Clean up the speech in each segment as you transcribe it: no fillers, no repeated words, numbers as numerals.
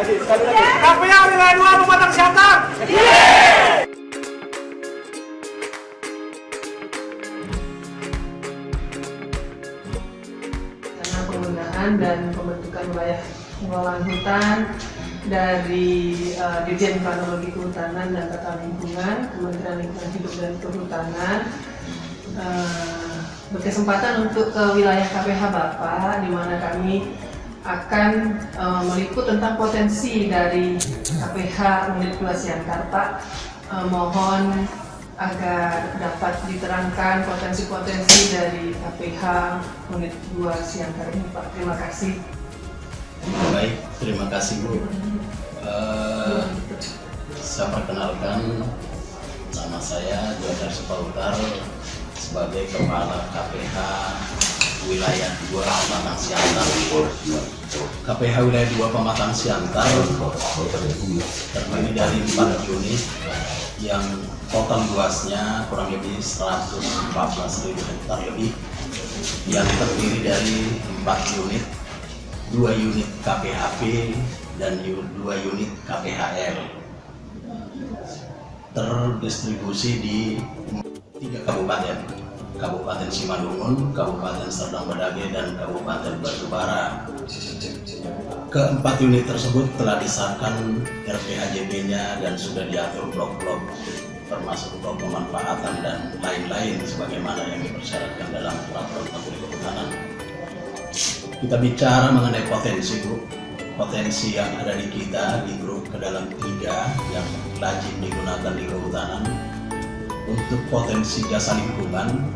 Sekali lagi. KPH wilayah 2 Pematang Siantar. Karena penggunaan dan pembentukan wilayah pengelolaan hutan dari Dirjen Planologi Kehutanan dan Tata Lingkungan, Kementerian Lingkungan Hidup dan Kehutanan berkesempatan untuk ke wilayah KPH Bapak, di mana kami akan meliput tentang potensi dari KPH Unit 2 Siantar. Pak, mohon agar dapat diterangkan potensi-potensi dari KPH Unit 2 Siantar ini, Pak. Terima kasih. Baik, terima kasih Bu. Saya perkenalkan, nama saya Jodar Supautar sebagai Kepala KPH Wilayah 2 Pematang Siantar. KPH Wilayah 2 Pematang Siantar terdiri dari 4 unit yang total luasnya kurang lebih 114.000 hektar lebih, yang terdiri dari 4 unit, 2 unit KPHP dan 2 unit KPHL, terdistribusi di 3 kabupaten: Kabupaten Simalungun, Kabupaten Serdang Bedagai, dan Kabupaten Batubara. Keempat unit tersebut telah disahkan RPHJB-nya dan sudah diatur blok-blok, termasuk blok pemanfaatan dan lain-lain sebagaimana yang dipersyaratkan dalam peraturan Menteri Kehutanan. Kita bicara mengenai potensi, Bu. Potensi yang ada di kita di grup ke dalam 3 yang lazim digunakan di kehutanan. Untuk potensi jasa lingkungan,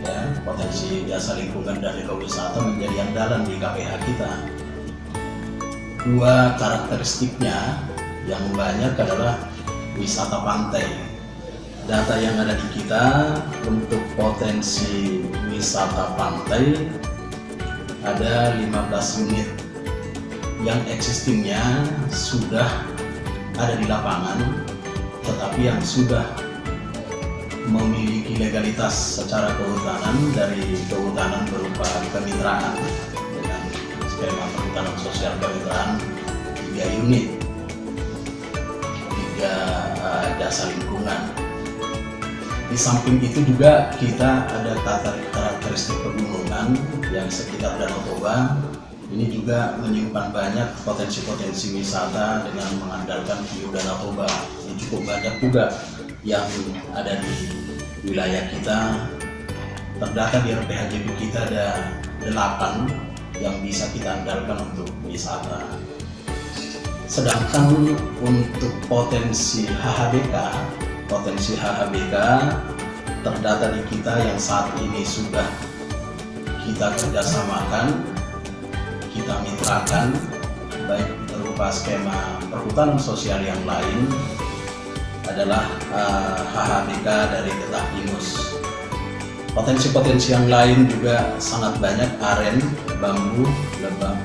ya, potensi jasa lingkungan dan ekowisata menjadi andalan di KPH kita. 2 karakteristiknya yang banyak adalah wisata pantai. Data yang ada di kita untuk potensi wisata pantai ada 15 unit yang existingnya sudah ada di lapangan, tetapi yang sudah memiliki legalitas secara kehutanan dari kehutanan berupa kemitraan dengan skema perhutanan sosial kemitraan 3 unit, 3 jasa lingkungan. Di samping itu juga kita ada karakteristik pegunungan yang sekitar Danau Toba. Ini juga menyimpan banyak potensi-potensi wisata dengan mengandalkan view Danau Toba. Ini cukup banyak juga yang ada di wilayah kita. Terdata di RPHJB kita ada 8 yang bisa kita andalkan untuk wisata. Sedangkan untuk potensi HHBK terdata di kita yang saat ini sudah kita kerjasamakan, kita mitrakan, baik berupa skema perhutanan sosial yang lain adalah HHBK dari Getah Pinus. Potensi-potensi yang lain juga sangat banyak: aren, bambu, lebah,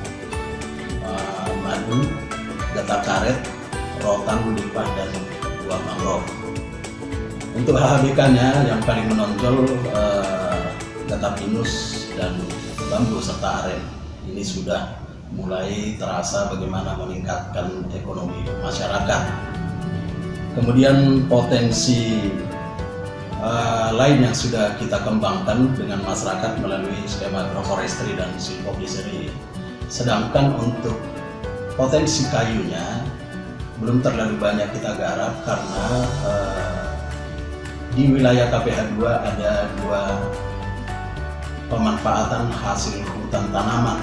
madu, getah karet, rotan, lipah, dan buah mangrove. Untuk HHBK-nya yang paling menonjol Getah Pinus dan bambu serta aren. Ini sudah mulai terasa bagaimana meningkatkan ekonomi masyarakat. Kemudian potensi lain yang sudah kita kembangkan dengan masyarakat melalui skema agroforestry dan silvopilestri. Sedangkan untuk potensi kayunya belum terlalu banyak kita garap karena di wilayah KPH 2 ada 2 pemanfaatan hasil hutan tanaman,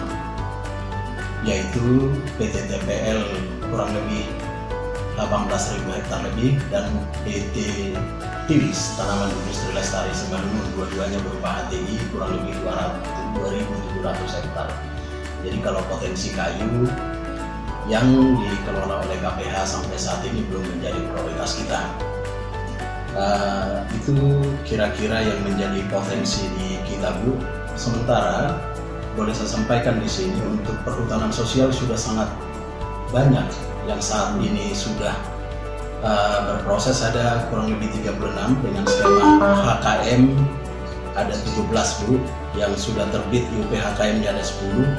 yaitu PT TPL kurang lebih 18.000 hektar lebih dan PT TILS Tanaman Industri Lestari Simalungun, dua-duanya berupa HTI kurang lebih 2.700 hektar. Jadi kalau potensi kayu yang dikelola oleh KPH sampai saat ini belum menjadi prioritas kita. Itu kira-kira yang menjadi potensi di kita, Bu. Sementara boleh saya sampaikan di sini untuk perhutanan sosial sudah sangat banyak yang saat ini sudah berproses, ada kurang lebih 36 dengan skema HKM ada 17, Bu, yang sudah terbit IUP HKM-nya ada 10,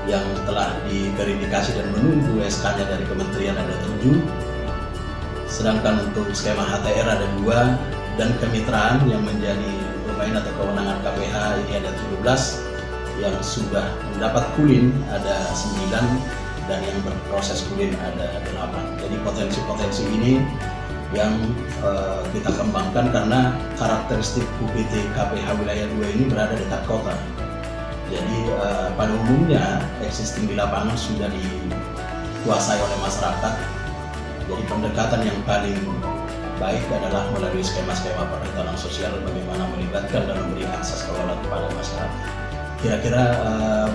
yang telah diverifikasi dan menunggu SK-nya dari kementerian ada 7, sedangkan untuk skema HTR ada 2, dan kemitraan yang menjadi domain atau kewenangan KPH ini ada 17, yang sudah mendapat kulin ada 9, dan yang berproses kulin ada 8. Jadi potensi-potensi ini yang kita kembangkan karena karakteristik UPT KPH wilayah 2 ini berada dekat kota. Jadi pada umumnya existing di lapangan sudah dikuasai oleh masyarakat. Jadi pendekatan yang paling baik adalah melalui skema-skema perhutanan sosial, bagaimana melibatkan dan memberi akses kelola kepada masyarakat. Kira-kira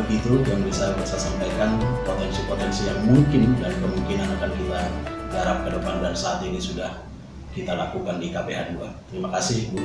begitu yang bisa saya sampaikan, potensi-potensi yang mungkin dan kemungkinan akan kita garap ke depan dan saat ini sudah kita lakukan di KPH 2. Terima kasih, Bu.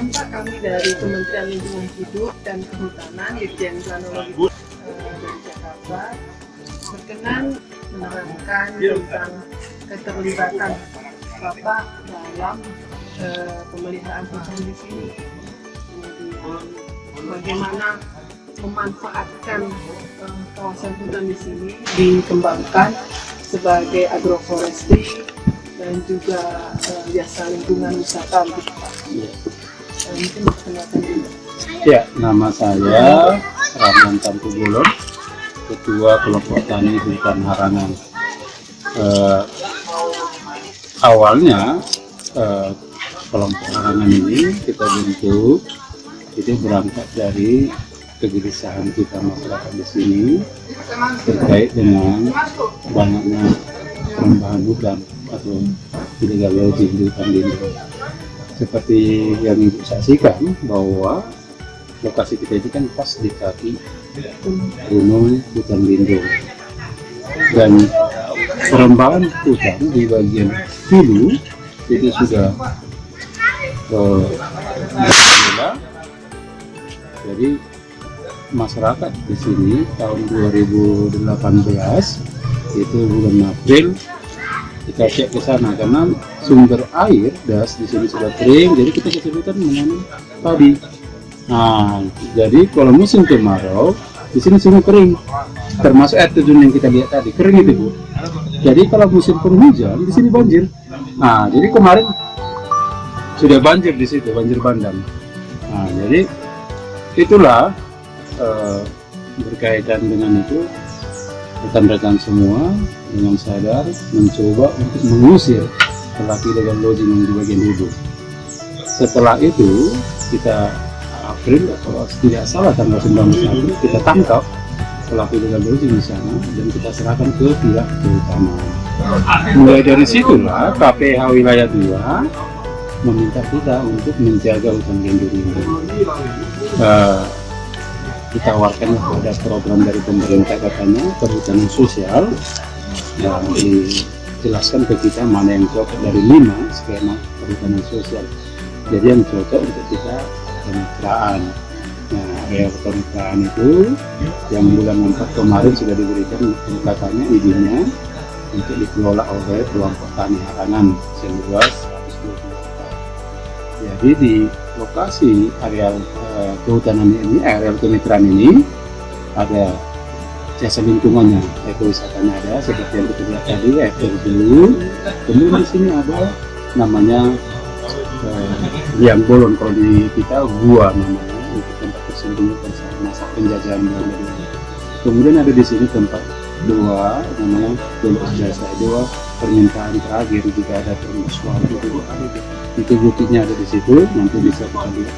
Pak, kami dari Kementerian Lingkungan Hidup dan Kehutanan, Dirjen Planologi dari Jakarta, berkenan menerangkan tentang keterlibatan Bapak dalam pemeliharaan hutan di sini. Kemudian bagaimana memanfaatkan kawasan hutan di sini dikembangkan sebagai agroforestry dan juga jasa lingkungan wisata gitu Pak. Mungkin perkenalkan dulu. Ya, nama saya Rahman Tampu Bulon, Ketua Kelompok Tani Hutan Harangan. Awalnya kelompok Harangan ini kita bentuk itu berangkat dari kegelisahan kita masyarakat di sini terkait dengan banyaknya perubahan hutan atau illegal logging di hutan lindung. Seperti yang Ibu saksikan bahwa lokasi kita ini kan pas di kaki gunung hutan lindung, dan perembangan hutan di bagian hulu itu sudah bergila. Jadi masyarakat di sini tahun 2018 itu bulan April kita cek ke sana karena sumber air das di sini sudah kering, jadi kita kesulitan menanam padi. Nah, jadi kalau musim kemarau di sini semua kering, termasuk air terjun yang kita lihat tadi kering itu Bu. Jadi kalau musim penghujan di sini banjir. Nah, jadi kemarin sudah banjir di situ, banjir bandang. Nah, jadi itulah berkaitan dengan itu rekan-rekan semua dengan sadar mencoba untuk mengusir pelaku illegal logging yang di bagian hulu. Setelah itu kita April atau tidak salah tanggal 19 April kita tangkap pelaku illegal logging di sana dan kita serahkan ke pihak kehutanan. Mulai dari situlah KPH wilayah 2 meminta kita untuk menjaga hutan lindung ini. Kita tawarkan ada program dari pemerintah katanya perhutanan sosial, yang dijelaskan ke kita mana yang cocok dari 5 skema perhutanan sosial. Jadi yang cocok untuk kita kemitraan. Nah, area kemitraan itu yang bulan 4 kemarin sudah diberikan katanya izinnya untuk dikelola oleh kelompok tani Harangan seluas 120 hektar. Jadi di lokasi areal kehutanan ini, areal kemitraan ini ada jasa lingkungannya, ekowisatanya ada seperti yang kita lihat tadi, air terjun. Kemudian di sini ada namanya liang bolon, kalau di kita gua namanya, untuk tempat tersembunyi masa penjajahan Belanda. Kemudian ada di sini tempat dua namanya dompet jasa, dua permintaan terakhir jika ada terus waktu itu buktinya ada di situ, nanti bisa kita lihat.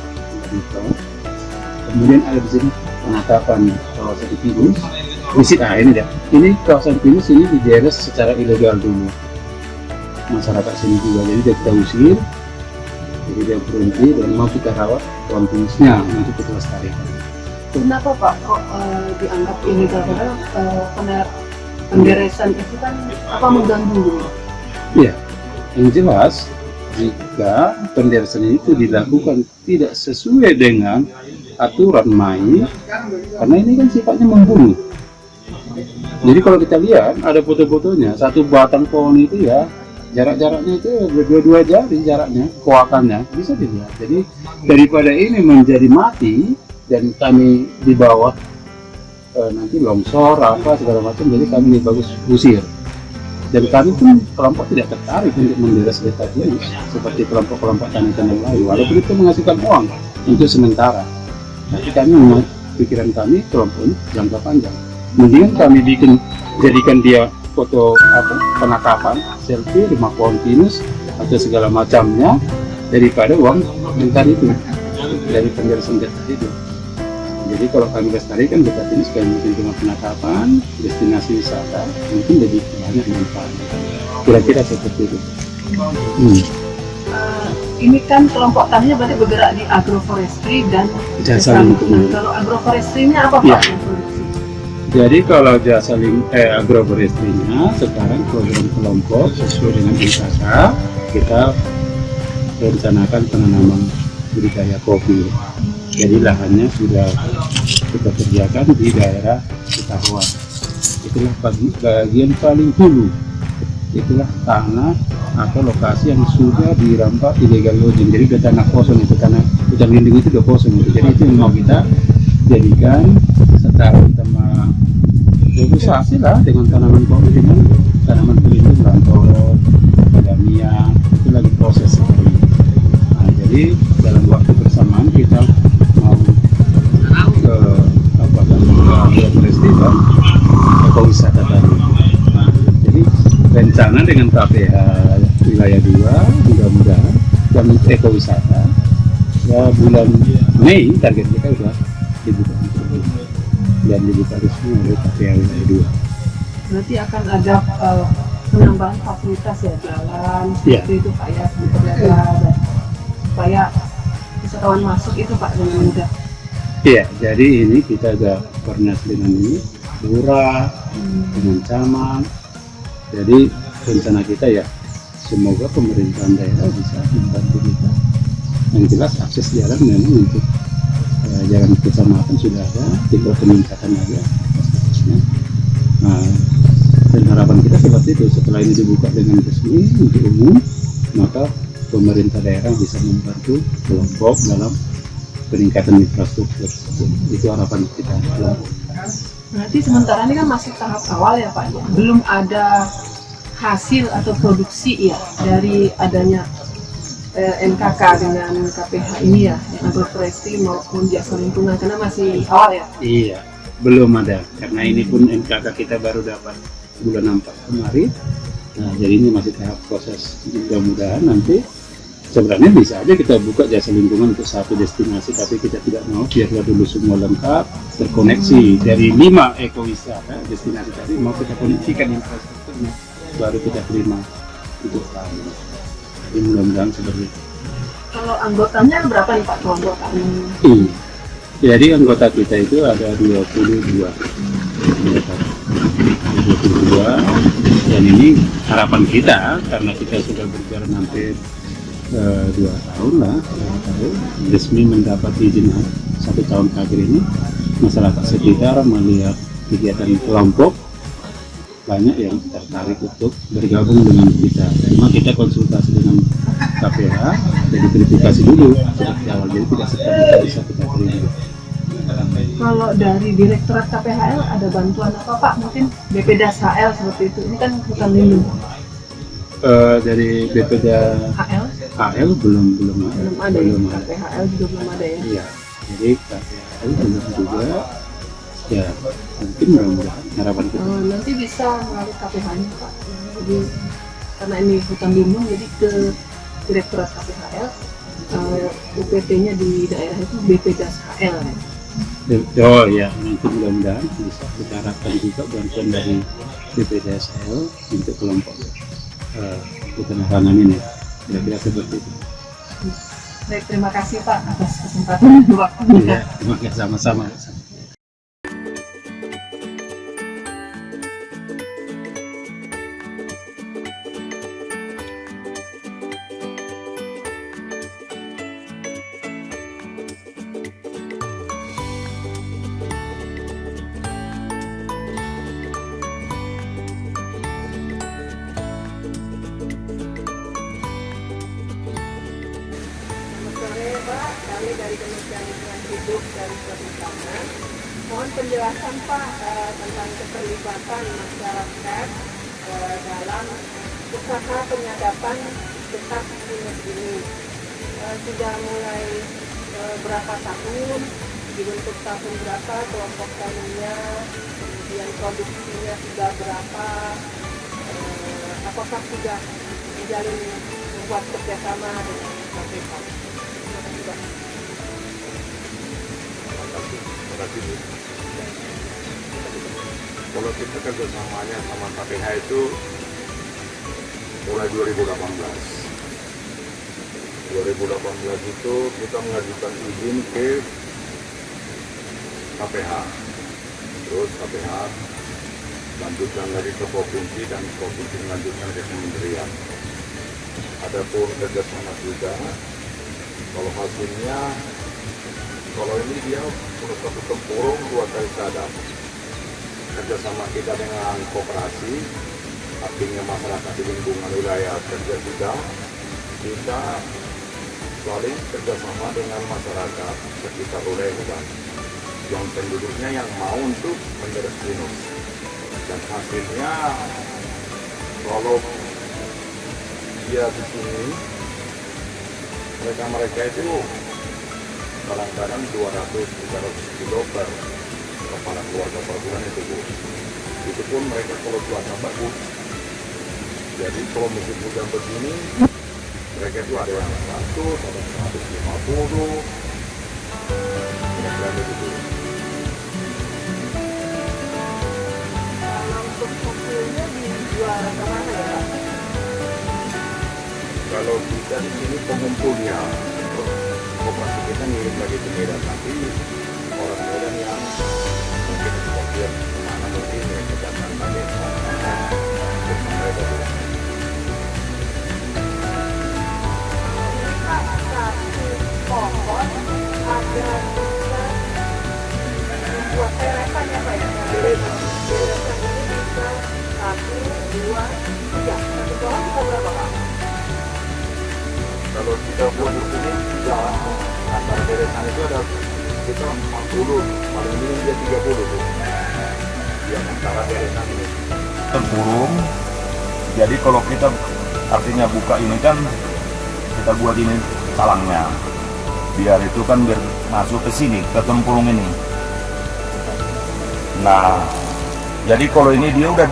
Kemudian ada di sini penetapan kawasan tikus visit ini ya. Ini kawasan pinus ini dijeres secara ilegal dulu. Masyarakat sini juga, jadi dia kita usir, jadi dia berhenti dan mau kita rawat pohon pinusnya untuk kita lestarikan. Kenapa Pak kok dianggap ilegal? Karena penderesan itu kan mengganggu? Iya, yang jelas jika penderesan itu dilakukan tidak sesuai dengan aturan main, karena ini kan sifatnya membunuh. Jadi kalau kita lihat ada foto-fotonya, satu batang pohon itu ya jarak-jaraknya itu berdua-dua jari jaraknya, koakannya bisa dilihat. Jadi daripada ini menjadi mati dan kami di bawah nanti longsor apa segala macam, jadi kami lebih bagus usir. Dan kami pun kelompok tidak tertarik untuk menderes beta pinus seperti kelompok-kelompok tani-tani lain, walaupun itu menghasilkan uang untuk sementara. Tapi kami pikiran kami kelompok ini jangka panjang. Mendingan kami jadikan dia foto penangkapan, selfie, rumah pohon pinus atau segala macamnya daripada uang mentar itu dari penderesan beta itu. Jadi kalau kami lestarikan beta pinus kami mungkin cuma penangkapan, destinasi wisata, mungkin lebih banyak manfaatnya. Kira-kira seperti itu. Ini kan kelompok taninya berarti bergerak di agroforestry dan jasa lingkungan. Kalau agroforestry-nya apa Pak? Ya. Jadi kalau jasa agroforestry-nya sekarang program kelompok sesuai dengan NKK kita rencanakan penanaman budidaya kopi. Jadi lahannya sudah kita kerjakan di daerah Citahuan. Itulah bagian paling hulu. Itulah tanah atau lokasi yang sudah dirampas illegal logging. Jadi udah tanah kosong itu, tanah hutan lindung itu udah kosong itu. Jadi itu yang mau kita jadikan secara kita negosiasi lah dengan tanaman kopi, dengan tanaman pelindung lantor, macadamia, itu lagi proses seperti itu. Nah, jadi dalam waktu bersamaan kita mau ke agroforestry dan ekowisata tadi. Nah, jadi rencana dengan KPH wilayah 2 mudah-mudahan dan ekowisata ya bulan Mei target kita sudah dibuka dan dibuka resmi oleh KPH wilayah 2. Berarti akan ada penambahan fasilitas ya, jalan seperti itu Pak ya, dan supaya wisatawan masuk itu Pak dengan mudah. Iya, jadi ini kita ada koordinasi dengan ini, lurah, dengan camat. Jadi rencana kita ya semoga pemerintahan daerah bisa membantu kita. Yang jelas akses jalan memang untuk jalan kecamatan sudah ada, tinggal peningkatan aja. Nah, dan harapan kita seperti itu, setelah ini dibuka dengan resmi untuk umum, maka pemerintah daerah bisa membantu kelompok dalam peningkatan infrastruktur. Itu harapan kita. Berarti sementara ini kan masih tahap awal ya Pak, belum ada hasil atau produksi ya dari adanya NKK dengan KPH ini ya, yang agroforestry maupun jasa lingkungan, karena masih awal ya? Iya, belum ada, karena ini pun NKK kita baru dapat bulan 4 kemarin. Nah, jadi ini masih tahap proses. Mudah-mudahan nanti sebenarnya bisa aja kita buka jasa lingkungan untuk satu destinasi, tapi kita tidak mau, biarlah dulu semua lengkap, terkoneksi dari 5 ekowisata destinasi tadi, mau kita koneksikan infrastrukturnya, baru kita terima untuk kami. Ini mudah-mudahan seperti itu. Kalau anggotanya berapa nih Pak anggotanya? Jadi anggota kita itu ada 22 dan ini harapan kita karena kita sudah berjalan hampir 2 tahun lah, resmi mendapat izin 1 tahun terakhir ini. Masyarakat sekitar melihat kegiatan kelompok banyak yang tertarik untuk bergabung dengan kita. Cuma kita konsultasi dengan KPH, jadi verifikasi dulu seperti awal, jadi tidak serta bisa kita terima. Kalau dari Direktorat KPHL ada bantuan apa Pak? Mungkin BPDAS HL seperti itu, ini kan hutan lindung. Dari BPDAS belum ada. KPHL juga belum ada ya? Iya, jadi KPHL belum juga. Ya, mungkin mudah-mudahan harapan kita. Nanti bisa melalui KPH-nya Pak. Jadi karena ini hutan lindung, jadi ke Direktorat KPHL, UPT-nya di daerah itu BPDAS HL ya. Oh ya, nanti mudah-mudahan bisa kita harapkan juga bantuan dari BPDSL untuk kelompok ketenarangan ini. Kira-kira seperti itu. Baik, terima kasih Pak atas kesempatan dan waktunya. Ya, terima kasih sama-sama. Selamat sore Pak, kami dari Kementerian Lingkungan Hidup dan Kehutanan. Mohon penjelasan Pak tentang keterlibatan masyarakat dalam usaha penyadapan getah pinus ini. Sudah mulai berapa tahun, dibentuk tahun berapa, kelompok taninya, kemudian produksinya sudah berapa, apakah sudah menjalin membuat kerjasama dengan KPH. Terima kasih Pak. Terima kasih Bu. Kalau kita kerjasamanya sama KPH itu mulai 2018. 2018 itu kita mengajukan izin ke KPH. Terus KPH lanjutkan lagi ke provinsi dan provinsi melanjutkan ke kementerian. Adapun kerjasama juga, kalau hasilnya, kalau ini dia sudah satu tempurung 2 kali sadap. Kerjasama kita dengan koperasi, artinya masyarakat di lingkungan wilayah kerja kita saling kerjasama dengan masyarakat sekitar wilayah hutan yang penduduknya yang mau untuk menderes pinus. Dan hasilnya, kalau dia di sini, mereka itu kadang-kadang 200-300 kilo per kepala keluarga per bulan itu Bu. Itu pun mereka kalau cuaca bagus. Jadi kalau musim hujan begini, mereka itu ada yang 100, ada yang 150, kira-kira begitu. Untuk hasilnya dijual kemana ya Pak? Kalau kita di sini pengumpulnya, koperasi kita ngirim lagi ke Medan, tapi orang Medan yang mungkin sebagian kemana mungkin ya ke datang lagi untuk mereka juga. Satu pohon ada bisa buat teresan ya Pak ya? Deresan. Teresan ini bisa 1, 2, 3. Satu pohon bisa berapa Pak? Kalau kita buat di sini, antara deresan itu ada kita 40, paling minim dia 30 tuh. Yang antara deresan ini. Tempurung. Jadi kalau kita artinya buka ini kan kita buat ini salangnya, biar itu kan biar masuk ke sini ke tempurung ini. Nah, jadi kalau ini dia udah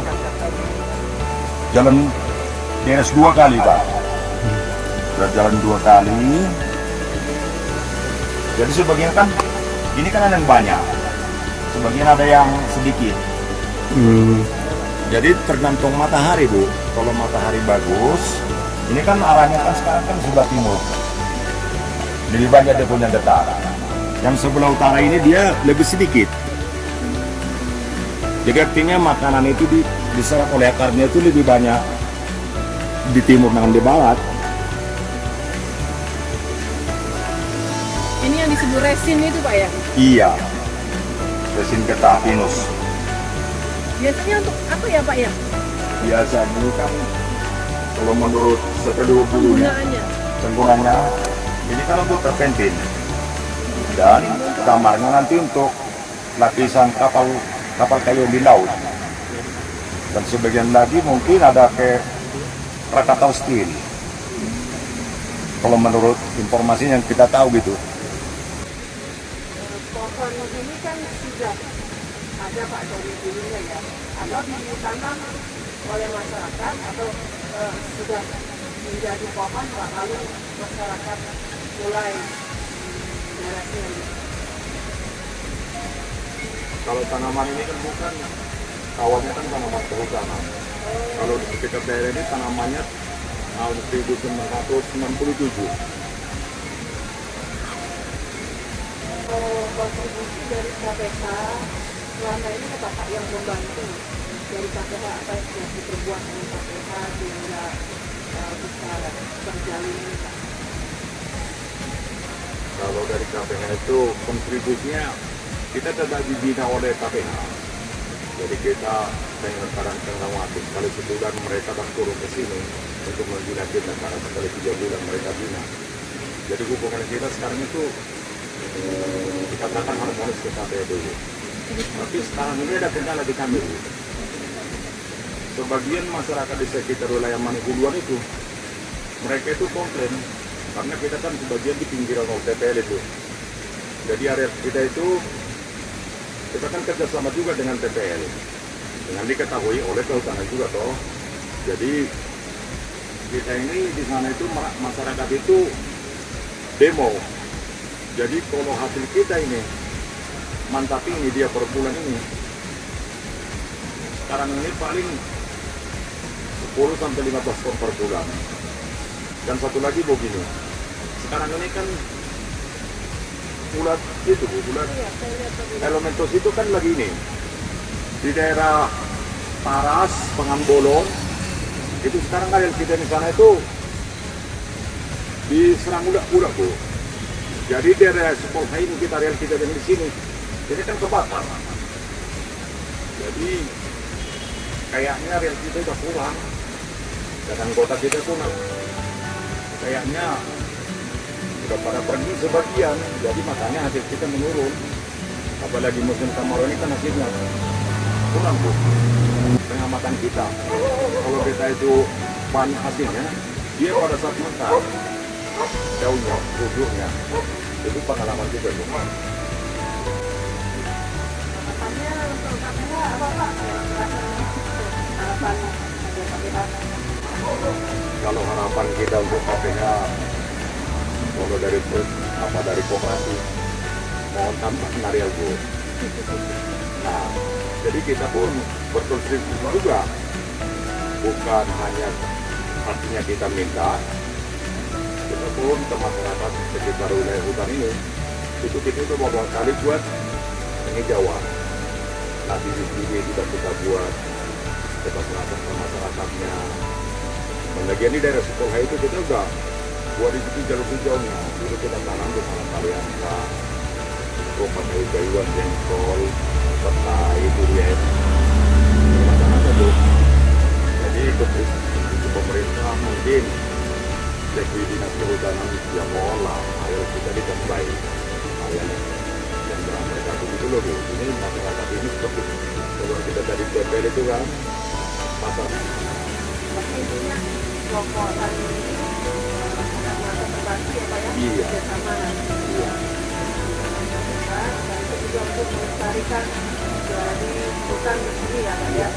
jalan beres 2 kali Pak, udah jalan 2 kali. Jadi sebagian kan ini kan ada yang banyak, sebagian ada yang sedikit. Jadi tergantung matahari Bu. Kalau matahari bagus, ini kan arahnya kan sekarang kan sebelah timur. Lebih banyak dia punya getah. Yang sebelah utara ini dia lebih sedikit. Jadi artinya makanan itu diserap oleh akarnya itu lebih banyak di timur dengan di barat. Ini yang disebut resin itu Pak ya? Iya. Resin getah pinus. Biasanya untuk apa ya Pak ya? Biasanya ini kan kalau menurut sekedul bulunya Penggunaannya? ini kan untuk terpentin dan kamarnya nanti untuk lapisan kapal kayu di laut, dan sebagian lagi mungkin ada ke Krakatau Steel kalau menurut informasi yang kita tahu gitu. Pohon ini kan sudah ada Pak dari dulunya ya, atau ditanam oleh masyarakat atau sudah menjadi pohon Pak, lalu masyarakat mulai merawatnya. Kalau tanaman ini kan bukan, awalnya kan tanaman kehutanan. Kalau di dekat daerah ini tanamannya tahun 1967. Kontribusi dari KPH selama ini apa Pak yang membantu dari KPH, apa yang diperbuat oleh KPH sehingga bisa terjalin ini Pak? Kalau dari KPH itu kontribusinya kita tidak dibina oleh KPH. Jadi kita dengan sekarang Tengrawati sekali sebulan mereka akan turun ke sini untuk membina kita, karena sekali 3 bulan mereka bina. Jadi hubungan kita sekarang itu dikatakan harmonis ke KPH dulu. Tapi sekarang ini ada kendala di kami. Sebagian masyarakat di sekitar wilayah Manuguluan itu, mereka itu komplain karena kita kan sebagian di pinggiran TPL itu. Jadi area kita itu, kita kan kerjasama juga dengan TPL, dengan diketahui oleh kehutanan juga toh. Jadi kita ini di sana itu masyarakat itu demo. Jadi kalau hasil kita ini mantap ini dia per bulan ini, sekarang ini paling 10 sampai 15 ton per bulan. Dan satu lagi begini, sekarang ini kan ulat itu Bu, ulat elementos itu kan lagi ini di daerah Taras, Pengambolon itu sekarang kan kita di sana itu diserang ulat-ulat Bu. Jadi daerah Sepolha ini kita real kita di sini, ini kan kebakar. Jadi kayaknya real kita udah kurang, dan anggota kita pun kayaknya udah pada pergi sebagian, jadi makanya hasil kita menurun. Apalagi musim kemarau ini kan hasilnya kurang Bu. Pengamatan kita, kalau kita itu pan hasilnya, dia pada saat mekar daunnya, bubuknya, itu pengalaman juga Bu. Harapannya untuk KPH apa Pak? Harapan untuk KPH? Kalau harapan kita untuk KPH, kalau dari koperasi, mohon tambah real Bu. Nah, jadi kita pun berkontribusi juga, bukan hanya artinya kita minta, kita pun ke masyarakat sekitar wilayah hutan ini, itu kita itu mau kali buat penghijauan. Nanti di sini juga kita buat kita serahkan ke masyarakatnya. Lagian di daerah Sepolha itu kita udah buat di situ jalur hijaunya, dulu kita tanam di sana kalian rumput kayu-kayuan, jengkol, petai, durian, macam-macam Bu. Jadi itu pemerintah mungkin dari dinas kehutanan ya mohonlah, ayo kita ditambah yang mereka begitu loh Bu. Ini masyarakat ini seperti kalau kita dari DPR itu kan pasar. Intinya kelompok tani ini masa berbagi ya Pak ya? Iya. Bersama. Iya. Dan itu juga untuk melestarikan dari hutan di sini ya Pak ya?